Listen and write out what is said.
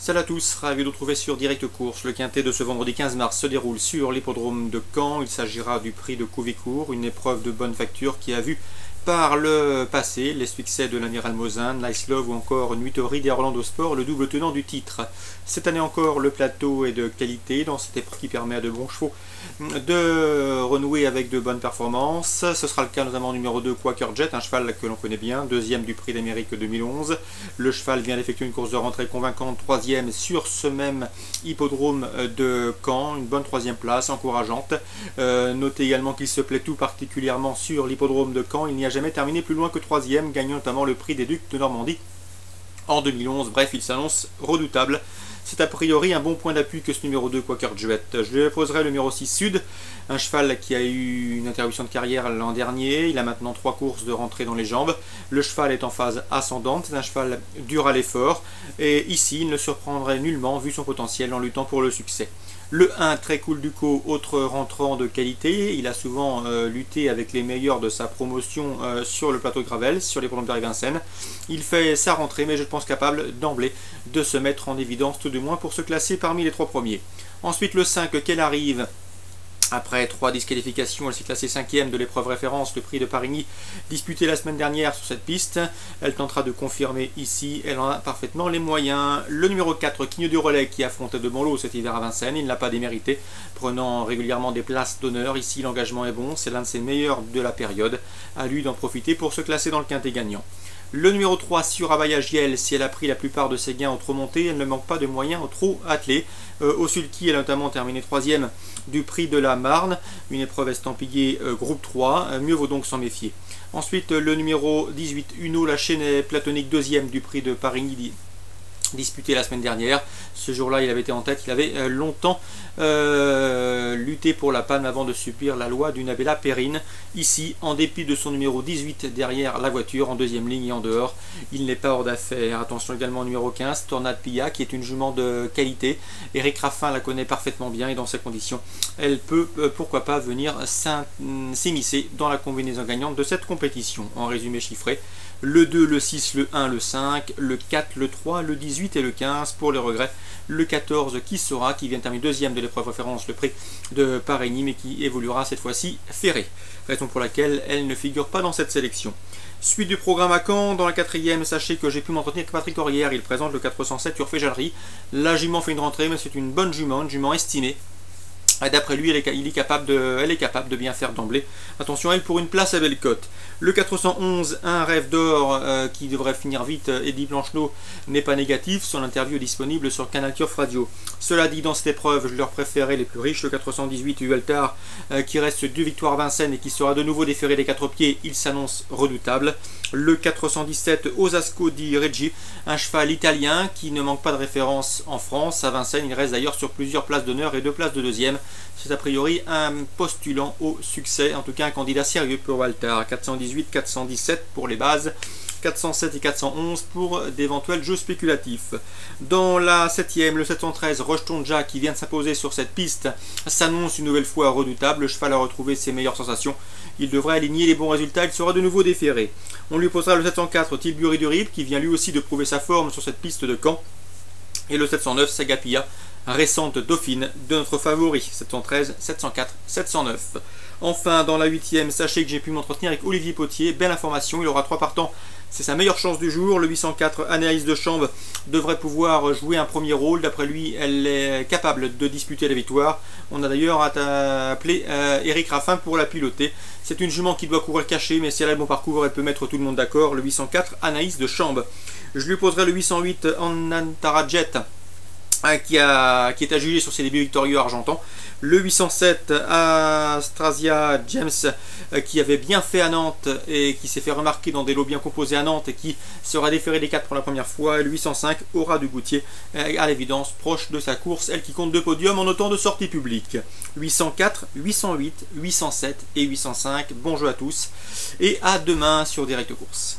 Salut à tous, ravi de vous retrouver sur Direct Course. Le quintet de ce vendredi 15 mars se déroule sur l'hippodrome de Caen. Il s'agira du prix de Couvicourt, une épreuve de bonne facture qui a vu par le passé les succès de l'Amiral Mosin, Nice Love ou encore Nuit au Ride et Orlando Sport, le double tenant du titre. Cette année encore, le plateau est de qualité dans cette épreuve qui permet à de bons chevaux de renouer avec de bonnes performances. Ce sera le cas notamment numéro 2, Quaker Jet, un cheval que l'on connaît bien, deuxième du prix d'Amérique 2011. Le cheval vient d'effectuer une course de rentrée convaincante, troisième sur ce même hippodrome de Caen, une bonne troisième place, encourageante. Notez également qu'il se plaît tout particulièrement sur l'hippodrome de Caen, il n'y a jamais terminé plus loin que troisième, gagnant notamment le prix des Ducs de Normandie en 2011. Bref, il s'annonce redoutable. C'est a priori un bon point d'appui que ce numéro 2, Quaker Jet. Je lui poserai le numéro 6, Sud, un cheval qui a eu une interruption de carrière l'an dernier. Il a maintenant 3 courses de rentrée dans les jambes. Le cheval est en phase ascendante, c'est un cheval dur à l'effort. Et ici, il ne surprendrait nullement vu son potentiel en luttant pour le succès. Le 1, Très Cool Duco, autre rentrant de qualité. Il a souvent lutté avec les meilleurs de sa promotion sur le plateau de Gravel, sur les programmes Paris-Vincennes. Il fait sa rentrée, mais je pense capable d'emblée de se mettre en évidence, tout du moins pour se classer parmi les 3 premiers. Ensuite, le 5, Qu'elle arrive. Après 3 disqualifications, elle s'est classée 5e de l'épreuve référence, le prix de Parigny, disputé la semaine dernière sur cette piste. Elle tentera de confirmer ici, elle en a parfaitement les moyens. Le numéro 4, Quigneux du Relais, qui affrontait de bon lot cet hiver à Vincennes, il ne l'a pas démérité, prenant régulièrement des places d'honneur. Ici, l'engagement est bon, c'est l'un de ses meilleurs de la période. À lui d'en profiter pour se classer dans le quintet gagnant. Le numéro 3, sur Abayagiel, si elle a pris la plupart de ses gains en trop montée, elle ne manque pas de moyens au trop attelé. Au Sulky, elle a notamment terminé 3e du prix de la Marne, une épreuve estampillée groupe 3, mieux vaut donc s'en méfier. Ensuite, le numéro 18, Uno, la chaîne platonique 2e du prix de Parigny, disputé la semaine dernière. Ce jour-là, il avait été en tête, il avait longtemps lutté pour la palme avant de subir la loi du Nabella Perrine. Ici, en dépit de son numéro 18 derrière la voiture, en deuxième ligne et en dehors, il n'est pas hors d'affaire. Attention également au numéro 15, Tornade Pilla, qui est une jument de qualité. Eric Raffin la connaît parfaitement bien et dans ces conditions, elle peut, pourquoi pas, venir s'immiscer dans la combinaison gagnante de cette compétition. En résumé chiffré, le 2, le 6, le 1, le 5, le 4, le 3, le 18 et le 15 pour les regrets. Le 14 qui sera, qui vient de terminer deuxième de l'épreuve référence, le prix de Parigny, mais qui évoluera cette fois-ci ferré. Raison pour laquelle elle ne figure pas dans cette sélection. Suite du programme à Caen, dans la 4e, sachez que j'ai pu m'entretenir avec Patrick Aurière, il présente le 407 Urfé-Jallerie. La jument fait une rentrée, mais c'est une bonne jument estimée. D'après lui, elle est capable de bien faire d'emblée. Attention à elle pour une place à Bellecote. Le 411, un rêve d'or qui devrait finir vite, Eddie Blancheneau n'est pas négatif. Son interview est disponible sur Canal Turf Radio. Cela dit, dans cette épreuve, je leur préférais les plus riches. Le 418, Hueltar, qui reste 2 victoires Vincennes et qui sera de nouveau déféré des 4 pieds, il s'annonce redoutable. Le 417, Osasco di Reggi, un cheval italien qui ne manque pas de référence en France. À Vincennes, il reste d'ailleurs sur plusieurs places d'honneur et 2 places de deuxième. C'est a priori un postulant au succès, en tout cas un candidat sérieux pour Hueltar. 418, 417 pour les bases, 407 et 411 pour d'éventuels jeux spéculatifs. Dans la 7e, le 713, Rochetonja, qui vient de s'imposer sur cette piste, s'annonce une nouvelle fois redoutable. Le cheval a retrouvé ses meilleures sensations. Il devrait aligner les bons résultats, il sera de nouveau déféré. On lui posera le 704, Tilbury du Rip, qui vient lui aussi de prouver sa forme sur cette piste de Caen. Et le 709, Sagapia, récente dauphine de notre favori, 713, 704, 709. Enfin, dans la 8e, sachez que j'ai pu m'entretenir avec Olivier Potier. Belle information, il aura 3 partants. C'est sa meilleure chance du jour. Le 804, Anaïs de Chambre, devrait pouvoir jouer un premier rôle. D'après lui, elle est capable de disputer la victoire. On a d'ailleurs appelé Eric Raffin pour la piloter. C'est une jument qui doit courir cachée, mais si elle a le bon parcours, elle peut mettre tout le monde d'accord. Le 804, Anaïs de Chambre. Je lui poserai le 808, Anantara Jet, qui est à juger sur ses débuts victorieux argentants. Le 807, Astrasia James, qui avait bien fait à Nantes et qui s'est fait remarquer dans des lots bien composés à Nantes et qui sera déféré des 4 pour la première fois. Et le 805, Aura du Goutier, à l'évidence proche de sa course, elle qui compte 2 podiums en autant de sorties publiques. 804, 808, 807 et 805. Bon jeu à tous et à demain sur Direct Course.